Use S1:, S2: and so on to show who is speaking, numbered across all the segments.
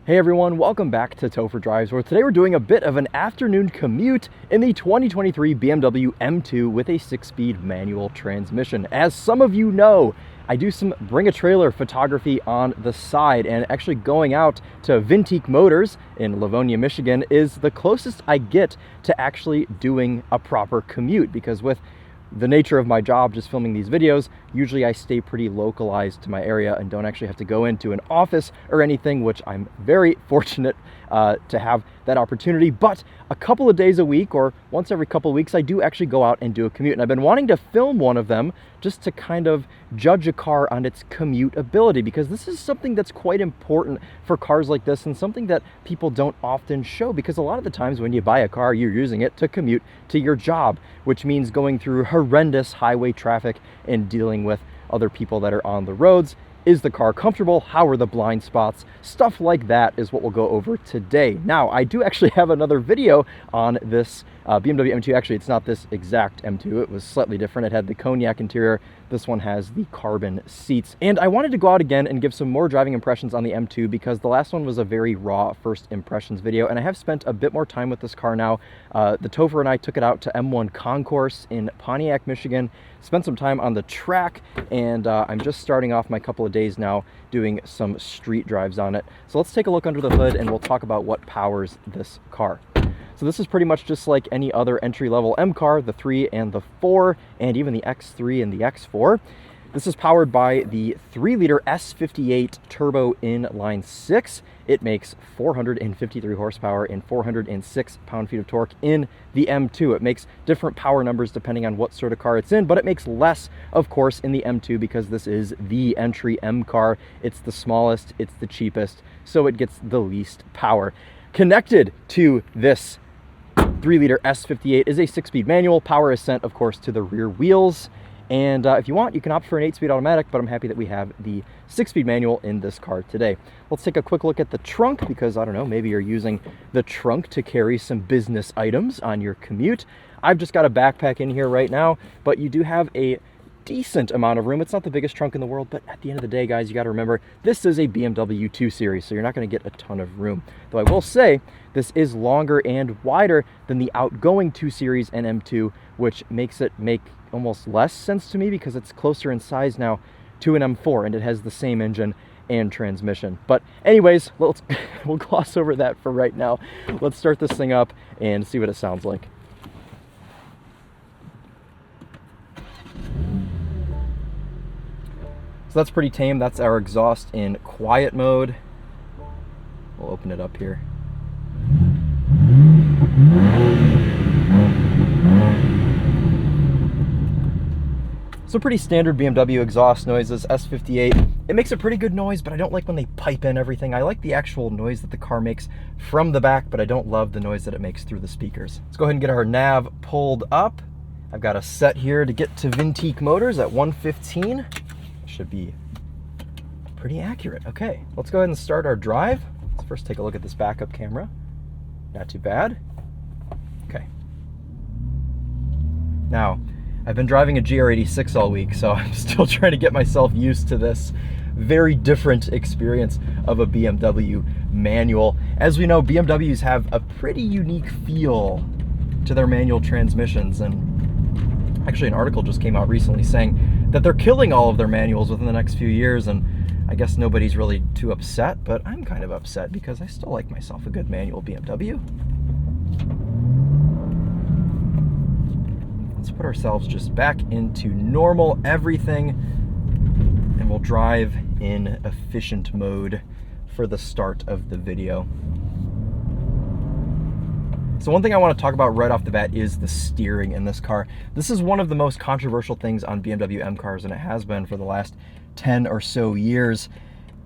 S1: Hey everyone, welcome back to TOPHER Drives, where today we're doing a bit of an afternoon commute in the 2023 BMW M2 with a 6-speed manual transmission. As some of you know, I do some bring a trailer photography on the side, and actually going out to Vintique Motors in Livonia, Michigan is the closest I get to actually doing a proper commute, because with the nature of my job, just filming these videos, usually I stay pretty localized to my area and don't actually have to go into an office or anything, which I'm very fortunate to have that opportunity. But a couple of days a week or once every couple of weeks, I do actually go out and do a commute. And I've been wanting to film one of them just to kind of judge a car on its commute ability, because this is something that's quite important for cars like this and something that people don't often show, because a lot of the times when you buy a car, you're using it to commute to your job, which means going through horrendous highway traffic and dealing with other people that are on the roads. Is the car comfortable? How are the blind spots? Stuff like that is what we'll go over today. Now, I do actually have another video on this BMW M2. Actually, it's not this exact M2. It was slightly different. It had the cognac interior. This one has the carbon seats. And I wanted to go out again and give some more driving impressions on the M2, because the last one was a very raw first impressions video, and I have spent a bit more time with this car now. The TOPHER and I took it out to M1 Concourse in Pontiac, Michigan, spent some time on the track, and I'm just starting off my couple of days now doing some street drives on it. So let's take a look under the hood and we'll talk about what powers this car. So this is pretty much just like any other entry-level M car, the 3 and the 4, and even the X3 and the X4. This is powered by the 3-liter S58 turbo inline 6. It makes 453 horsepower and 406 pound-feet of torque in the M2. It makes different power numbers depending on what sort of car it's in, but it makes less, of course, in the M2 because this is the entry M car. It's the smallest, it's the cheapest, so it gets the least power. Connected to this 3-liter S58 is a 6-speed manual. Power is sent, of course, to the rear wheels. And if you want, you can opt for an 8-speed automatic, but I'm happy that we have the 6-speed manual in this car today. Let's take a quick look at the trunk, because I don't know, maybe you're using the trunk to carry some business items on your commute. I've just got a backpack in here right now, but you do have a decent amount of room. It's not the biggest trunk in the world, but at the end of the day, guys, you got to remember this is a BMW 2 Series, so you're not going to get a ton of room. Though I will say this is longer and wider than the outgoing 2 Series and M2, which makes it make almost less sense to me because it's closer in size now to an M4 and it has the same engine and transmission. But anyways, we'll gloss over that for right now. Let's start this thing up and see what it sounds like. So that's pretty tame. That's our exhaust in quiet mode. We'll open it up here. So pretty standard BMW exhaust noises, S58. It makes a pretty good noise, but I don't like when they pipe in everything. I like the actual noise that the car makes from the back, but I don't love the noise that it makes through the speakers. Let's go ahead and get our nav pulled up. I've got a set here to get to Vintique Motors at 115. Should be pretty accurate. Okay, let's go ahead and start our drive. Let's first take a look at this backup camera. Not too bad. Okay. Now, I've been driving a GR86 all week, so I'm still trying to get myself used to this very different experience of a BMW manual. As we know, BMWs have a pretty unique feel to their manual transmissions, and actually an article just came out recently saying that they're killing all of their manuals within the next few years, and I guess nobody's really too upset, but I'm kind of upset because I still like myself a good manual BMW. Let's put ourselves just back into normal everything, and we'll drive in efficient mode for the start of the video. So one thing I want to talk about right off the bat is the steering in this car. This is one of the most controversial things on BMW M cars, and it has been for the last 10 or so years.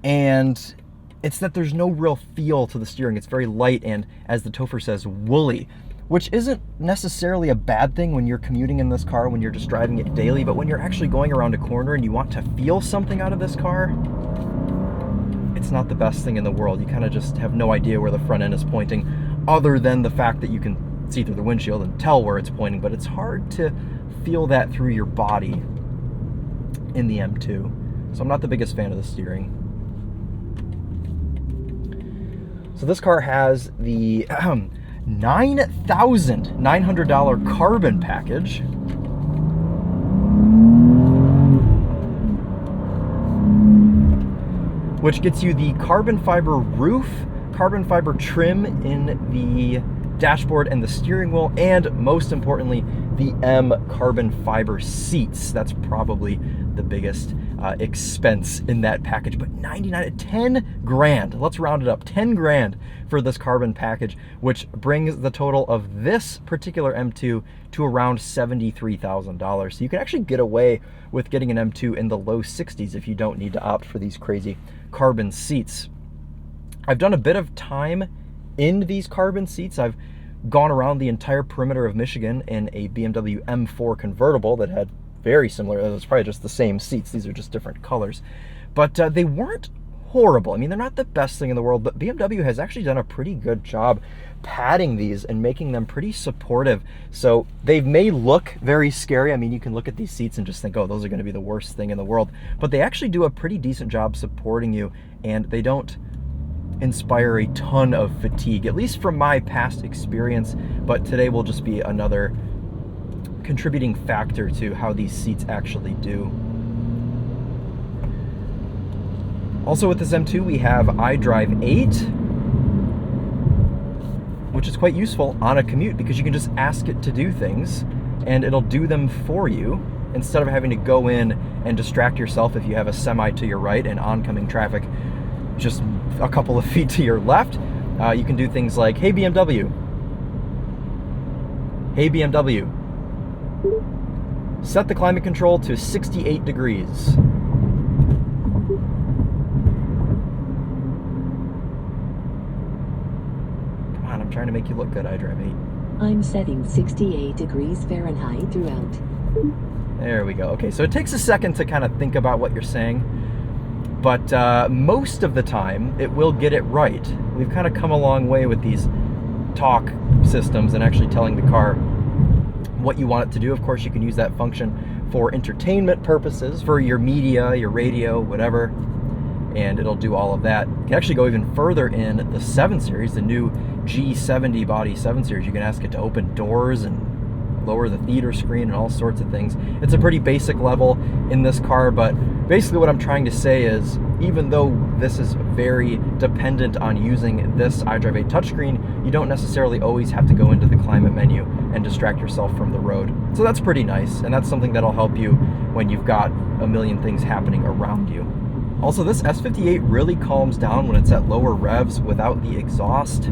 S1: And it's that there's no real feel to the steering. It's very light and, as the TOPHER says, woolly, which isn't necessarily a bad thing when you're commuting in this car, when you're just driving it daily, but when you're actually going around a corner and you want to feel something out of this car, it's not the best thing in the world. You kind of just have no idea where the front end is pointing, other than the fact that you can see through the windshield and tell where it's pointing, but it's hard to feel that through your body in the M2. So I'm not the biggest fan of the steering. So this car has the $9,900 carbon package, which gets you the carbon fiber roof, carbon fiber trim in the dashboard and the steering wheel, and most importantly, the M carbon fiber seats. That's probably the biggest expense in that package, but 10 grand, let's round it up, 10 grand for this carbon package, which brings the total of this particular M2 to around $73,000. So you can actually get away with getting an M2 in the low 60s if you don't need to opt for these crazy carbon seats. I've done a bit of time in these carbon seats. I've gone around the entire perimeter of Michigan in a BMW M4 convertible that had very similar, it was probably just the same seats, these are just different colors, but they weren't horrible. I mean, they're not the best thing in the world, but BMW has actually done a pretty good job padding these and making them pretty supportive. So they may look very scary. I mean, you can look at these seats and just think, oh, those are going to be the worst thing in the world, but they actually do a pretty decent job supporting you, and they don't inspire a ton of fatigue, at least from my past experience. But today will just be another contributing factor to how these seats actually do. Also with this M2, we have iDrive 8, which is quite useful on a commute because you can just ask it to do things and it'll do them for you instead of having to go in and distract yourself if you have a semi to your right and oncoming traffic just a couple of feet to your left. You can do things like, hey BMW, set the climate control to 68 degrees. Come on, I'm trying to make you look good, iDrive 8.
S2: I'm setting 68 degrees Fahrenheit throughout.
S1: There we go. Okay, so it takes a second to kind of think about what you're saying, but most of the time it will get it right. We've kind of come a long way with these talk systems and actually telling the car what you want it to do. Of course, you can use that function for entertainment purposes, for your media, your radio, whatever, and it'll do all of that. You can actually go even further in the 7 Series, the new G70 body 7 Series. You can ask it to open doors and lower the theater screen and all sorts of things. It's a pretty basic level in this car, but basically what I'm trying to say is, even though this is very dependent on using this iDrive 8 touchscreen, you don't necessarily always have to go into the climate menu and distract yourself from the road. So that's pretty nice, and that's something that'll help you when you've got a million things happening around you. Also, this S58 really calms down when it's at lower revs without the exhaust.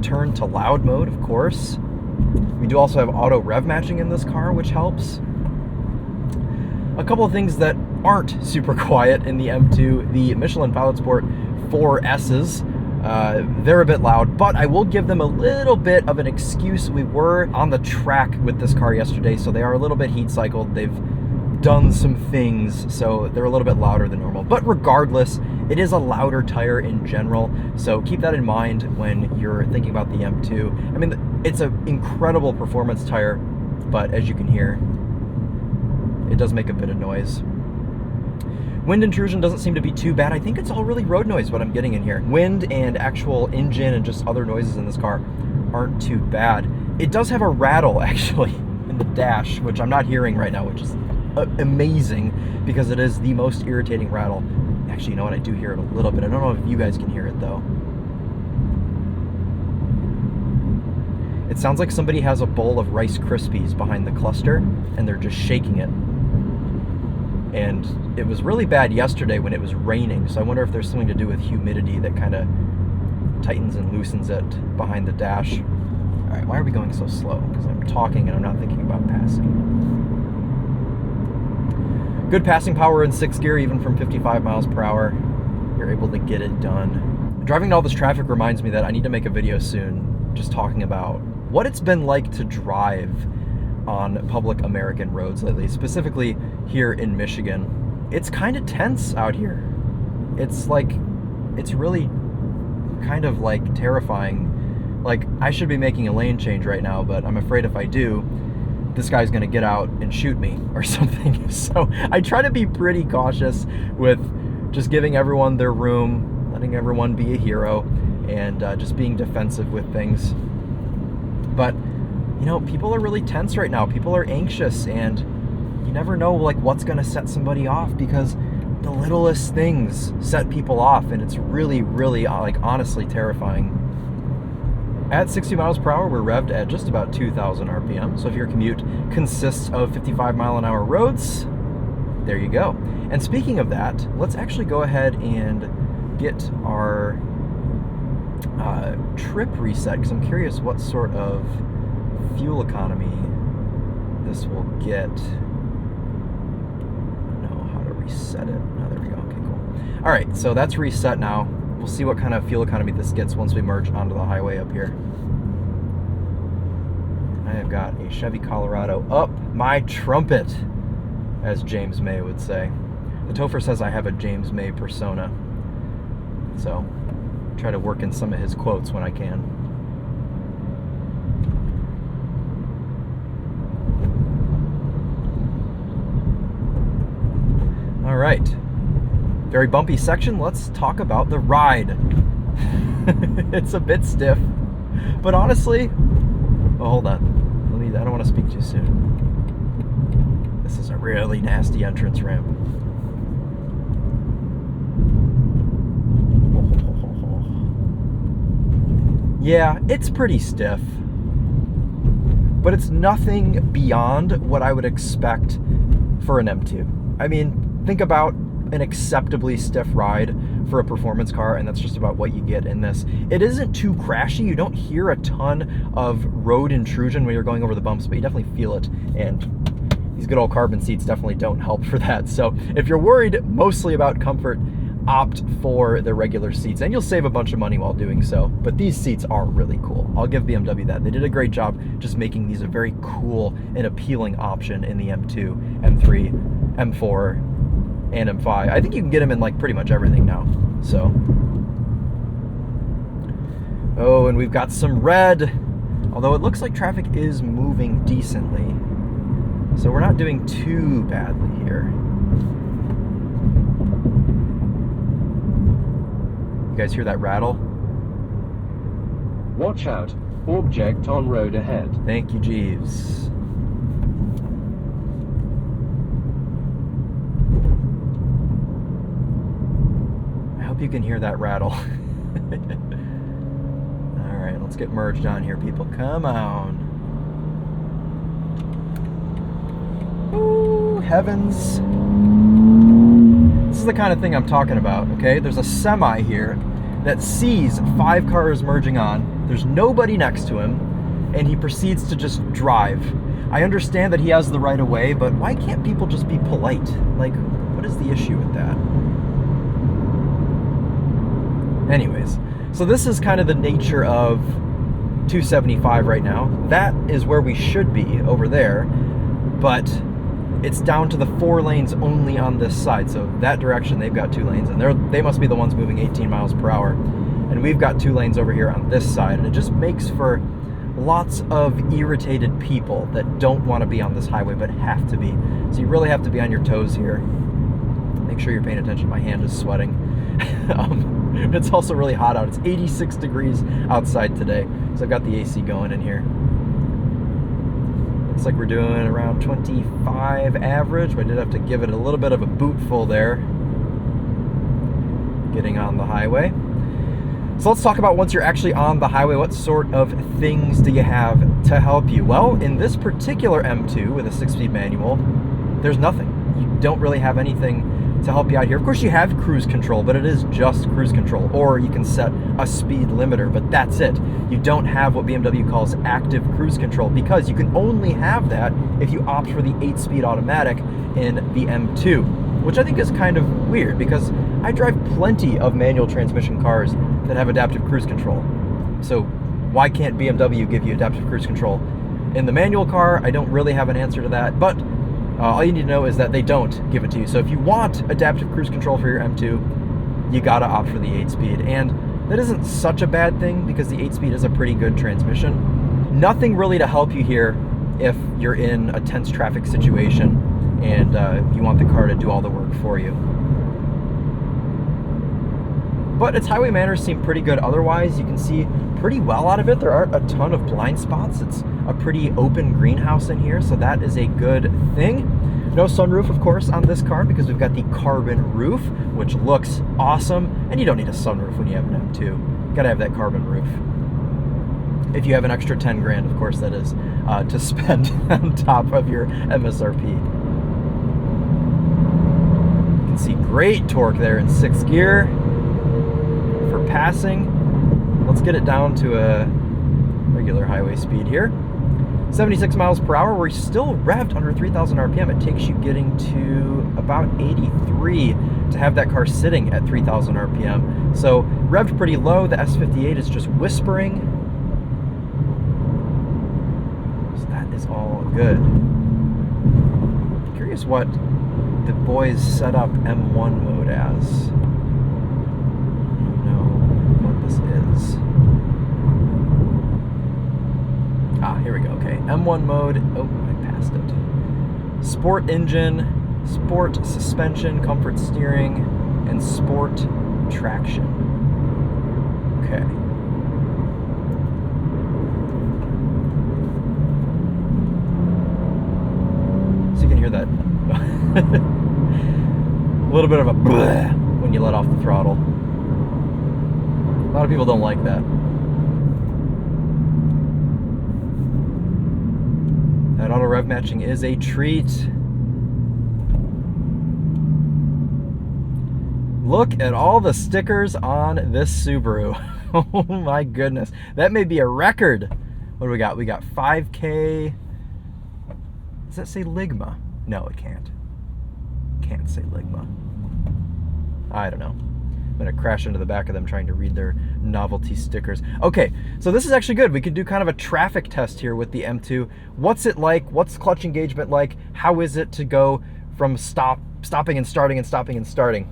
S1: Turn to loud mode, of course. We do also have auto rev matching in this car, which helps. A couple of things that aren't super quiet in the M2, the Michelin Pilot Sport 4S's. They're a bit loud, but I will give them a little bit of an excuse. We were on the track with this car yesterday, so they are a little bit heat cycled. They've done some things, so they're a little bit louder than normal. But regardless, it is a louder tire in general, so keep that in mind when you're thinking about the M2. I mean, it's an incredible performance tire, but as you can hear, it does make a bit of noise. Wind intrusion doesn't seem to be too bad. I think it's all really road noise, what I'm getting in here. Wind and actual engine and just other noises in this car aren't too bad. It does have a rattle, actually, in the dash, which I'm not hearing right now, which is amazing because it is the most irritating rattle. Actually, you know what? I do hear it a little bit. I don't know if you guys can hear it, though. It sounds like somebody has a bowl of Rice Krispies behind the cluster, and they're just shaking it. And it was really bad yesterday when it was raining, so I wonder if there's something to do with humidity that kind of tightens and loosens it behind the dash. All right, why are we going so slow? Because I'm talking and I'm not thinking about passing. Good passing power in 6th gear, even from 55 miles per hour. You're able to get it done. Driving to all this traffic reminds me that I need to make a video soon just talking about what it's been like to drive on public American roads lately, specifically here in Michigan. It's kind of tense out here. It's really kind of like terrifying. Like, I should be making a lane change right now, but I'm afraid if I do, this guy's gonna get out and shoot me or something. So I try to be pretty cautious with just giving everyone their room, letting everyone be a hero, and just being defensive with things. But, you know, people are really tense right now. People are anxious, and you never know like what's going to set somebody off, because the littlest things set people off, and it's really, really like honestly terrifying. At 60 miles per hour, we're revved at just about 2,000 RPM. So if your commute consists of 55 mile an hour roads, there you go. And speaking of that, let's actually go ahead and get our trip reset, because I'm curious what sort of fuel economy this will get. I don't know how to reset it. Oh, there we go. Okay, cool. All right, so that's reset now. We'll see what kind of fuel economy this gets once we merge onto the highway up here. I have got a Chevy Colorado up my trumpet, as James May would say. The TheTopher says I have a James May persona, so try to work in some of his quotes when I can. All right. Very bumpy section. Let's talk about the ride. It's a bit stiff, but honestly, oh, hold on. I don't want to speak too soon. This is a really nasty entrance ramp. Yeah, it's pretty stiff, but it's nothing beyond what I would expect for an M2. I mean, think about an acceptably stiff ride for a performance car, and that's just about what you get in this. It isn't too crashy. You don't hear a ton of road intrusion when you're going over the bumps, but you definitely feel it, and these good old carbon seats definitely don't help for that. So if you're worried mostly about comfort, opt for the regular seats, and you'll save a bunch of money while doing so. But these seats are really cool. I'll give BMW that. They did a great job just making these a very cool and appealing option in the M2, M3, M4, and M5. I think you can get them in like pretty much everything now. So, oh, and we've got some red, although it looks like traffic is moving decently, so we're not doing too badly here. You guys hear that rattle?
S3: Watch out, object on road ahead.
S1: Thank you, Jeeves. You can hear that rattle. All right, let's get merged on here, people. Come on. Ooh, heavens. This is the kind of thing I'm talking about, okay? There's a semi here that sees 5 cars merging on. There's nobody next to him, and he proceeds to just drive. I understand that he has the right of way, but why can't people just be polite? Like, what is the issue with that? Anyways, so this is kind of the nature of 275 right now. That is where we should be over there, but it's down to the 4 lanes only on this side. So that direction, they've got 2 lanes, and they must be the ones moving 18 miles per hour. And we've got 2 lanes over here on this side, and it just makes for lots of irritated people that don't want to be on this highway but have to be. So you really have to be on your toes here. Make sure you're paying attention. My hand is sweating. It's also really hot out. It's 86 degrees outside today, so I've got the AC going in here. Looks like we're doing around 25 average, but I did have to give it a little bit of a boot full there, getting on the highway. So let's talk about once you're actually on the highway, what sort of things do you have to help you? Well, in this particular M2 with a 6-speed manual, there's nothing. You don't really have anything to help you out here. Of course, you have cruise control, but it is just cruise control, or you can set a speed limiter, but that's it. You don't have what BMW calls active cruise control, because you can only have that if you opt for the 8-speed automatic in the M2, which I think is kind of weird, because I drive plenty of manual transmission cars that have adaptive cruise control. So why can't BMW give you adaptive cruise control in the manual car? I don't really have an answer to that, but all you need to know is that they don't give it to you. So if you want adaptive cruise control for your M2, you gotta opt for the 8-speed. And that isn't such a bad thing, because the 8-speed is a pretty good transmission. Nothing really to help you here if you're in a tense traffic situation and you want the car to do all the work for you. But its highway manners seem pretty good otherwise. You can see pretty well out of it. There aren't a ton of blind spots. It's a pretty open greenhouse in here, so that is a good thing. No sunroof, of course, on this car because we've got the carbon roof, which looks awesome. And you don't need a sunroof when you have an M2. You gotta have that carbon roof. If you have an extra 10 grand, of course, that is to spend on top of your MSRP. You can see great torque there in 6th gear for passing. Let's get it down to a regular highway speed here. 76 miles per hour. We're still revved under 3,000 RPM. It takes you getting to about 83 to have that car sitting at 3,000 RPM. So revved pretty low. The S58 is just whispering. So that is all good. Curious what the boys set up M1 mode as. I don't know what this is. Here we go. Okay, M1 mode. Oh, I passed it. Sport engine, sport suspension, comfort steering, and sport traction. Okay. So you can hear that a little bit of a bleh when you let off the throttle. A lot of people don't like that. That auto rev matching is a treat. Look at all the stickers on this Subaru. Oh my goodness. That may be a record. What do we got? We got 5K. Does that say Ligma? No, it can't. Can't say Ligma. I don't know. I'm gonna crash into the back of them trying to read their novelty stickers. Okay, so this is actually good. We could do kind of a traffic test here with the M2. What's it like? What's clutch engagement like? How is it to go from stopping and starting and stopping and starting?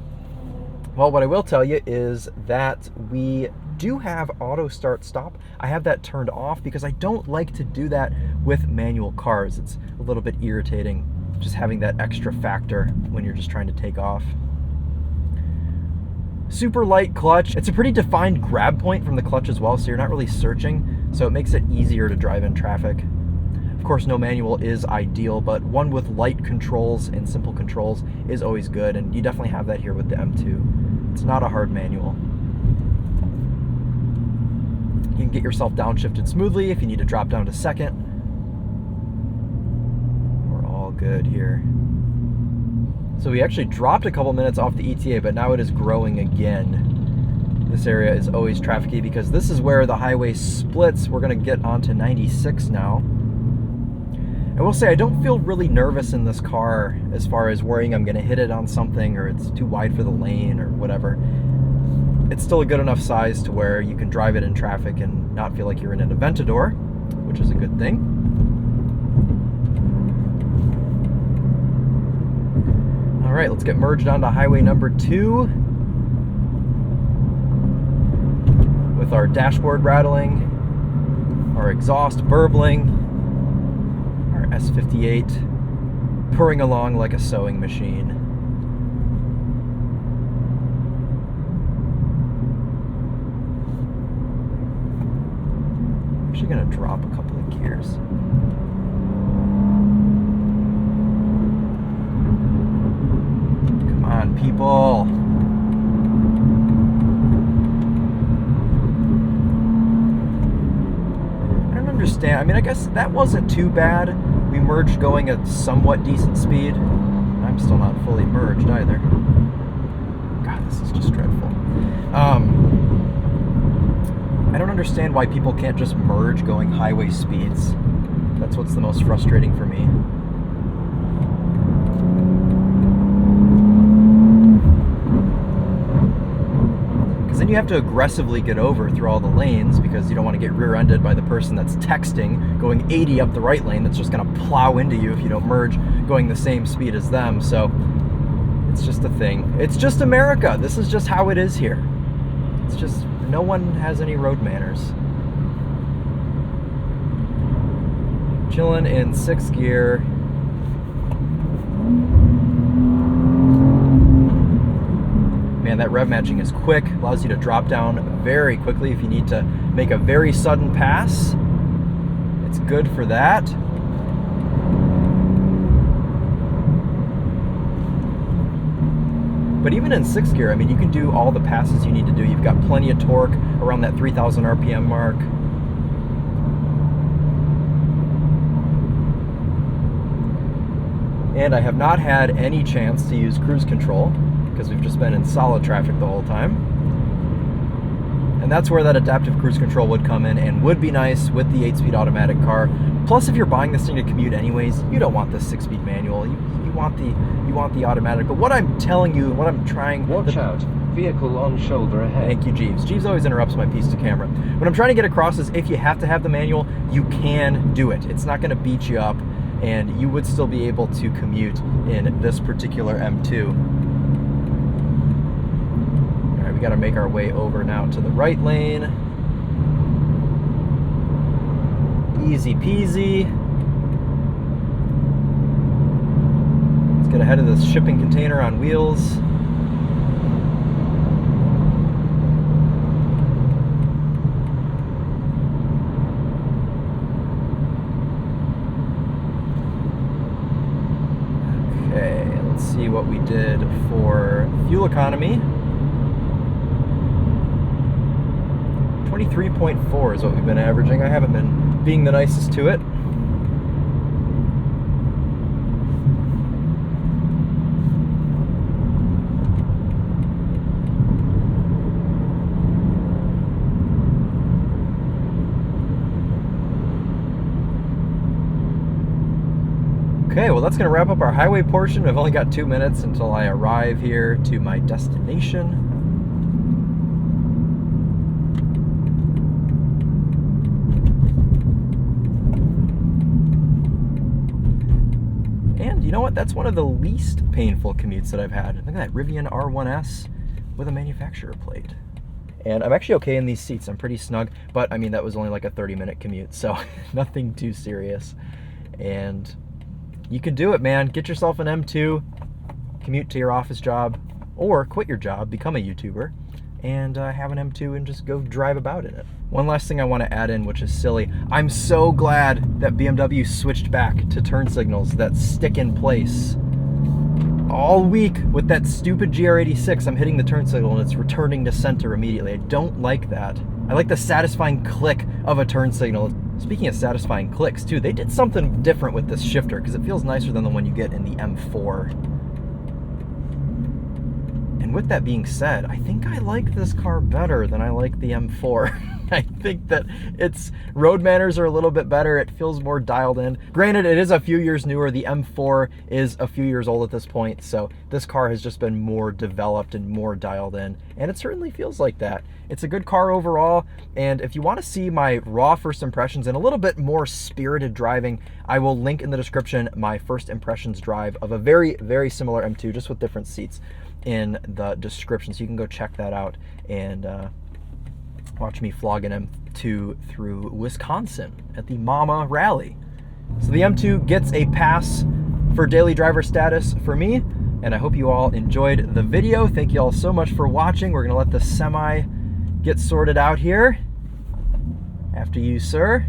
S1: Well, what I will tell you is that we do have auto start stop. I have that turned off because I don't like to do that with manual cars. It's a little bit irritating just having that extra factor when you're just trying to take off. Super light clutch. It's a pretty defined grab point from the clutch as well, so you're not really searching, so it makes it easier to drive in traffic. Of course, no manual is ideal, but one with light controls and simple controls is always good, and you definitely have that here with the M2. It's not a hard manual. You can get yourself downshifted smoothly if you need to drop down to second. We're all good here. So we actually dropped a couple minutes off the ETA, but now it is growing again. This area is always trafficy because this is where the highway splits. We're gonna get onto 96 now. I will say I don't feel really nervous in this car as far as worrying I'm gonna hit it on something or it's too wide for the lane or whatever. It's still a good enough size to where you can drive it in traffic and not feel like you're in an Aventador, which is a good thing. All right, let's get merged onto highway number 2 with our dashboard rattling, our exhaust burbling, our S58 purring along like a sewing machine. I'm actually gonna drop a couple of gears. On, people. I don't understand. I mean, I guess that wasn't too bad. We merged going at somewhat decent speed. I'm still not fully merged either. God, this is just dreadful. I don't understand why people can't just merge going highway speeds. That's what's the most frustrating for me. Then you have to aggressively get over through all the lanes because you don't want to get rear-ended by the person that's texting going 80 up the right lane that's just going to plow into you if you don't merge going the same speed as them. So it's just a thing. It's just America. This is just how it is here. It's just no one has any road manners. Chilling in 6th gear. Man, and that rev matching is quick, allows you to drop down very quickly if you need to make a very sudden pass. It's good for that. But even in 6th gear, I mean, you can do all the passes you need to do. You've got plenty of torque around that 3,000 RPM mark. And I have not had any chance to use cruise control because we've just been in solid traffic the whole time. And that's where that adaptive cruise control would come in and would be nice with the 8-speed automatic car. Plus, if you're buying this thing to commute anyways, you don't want the 6-speed manual. You want the automatic. But what I'm telling you, what I'm trying...
S3: Watch out. Vehicle on shoulder ahead.
S1: Thank you, Jeeves. Jeeves always interrupts my piece to camera. What I'm trying to get across is if you have to have the manual, you can do it. It's not going to beat you up, and you would still be able to commute in this particular M2. All right, we got to make our way over now to the right lane. Easy peasy. Let's get ahead of this shipping container on wheels. Okay, let's see what we did for fuel economy. 23.4 is what we've been averaging. I haven't been being the nicest to it. Okay, well that's going to wrap up our highway portion. I've only got 2 minutes until I arrive here to my destination. And you know what? That's one of the least painful commutes that I've had. Look at that Rivian R1S with a manufacturer plate. And I'm actually okay in these seats. I'm pretty snug, but I mean, that was only like a 30-minute commute, so nothing too serious. And you can do it, man. Get yourself an M2, commute to your office job, or quit your job, become a YouTuber, and have an M2 and just go drive about in it. One last thing I want to add in, which is silly. I'm so glad that BMW switched back to turn signals that stick in place. All week with that stupid GR86, I'm hitting the turn signal and it's returning to center immediately. I don't like that. I like the satisfying click of a turn signal. Speaking of satisfying clicks too, they did something different with this shifter because it feels nicer than the one you get in the M4. And with that being said, I think I like this car better than I like the M4. I think that its road manners are a little bit better. It feels more dialed in. Granted, it is a few years newer. The M4 is a few years old at this point, so this car has just been more developed and more dialed in, and it certainly feels like that. It's a good car overall, and if you want to see my raw first impressions and a little bit more spirited driving, I will link in the description my first impressions drive of a very, very similar M2, just with different seats, in the description, so you can go check that out and watch me flog an M2 through Wisconsin at the Mama Rally. So the M2 gets a pass for daily driver status for me, and I hope you all enjoyed the video. Thank you all so much for watching. We're gonna let the semi get sorted out here. After you, sir.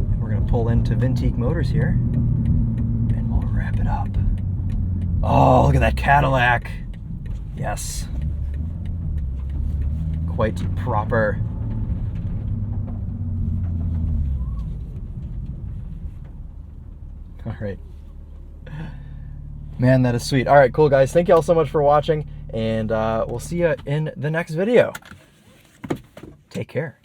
S1: And we're gonna pull into Vintique Motors here, and we'll wrap it up. Oh, look at that Cadillac. Yes. Quite proper. All right. Man, that is sweet. All right, cool, guys. Thank you all so much for watching, and we'll see you in the next video. Take care.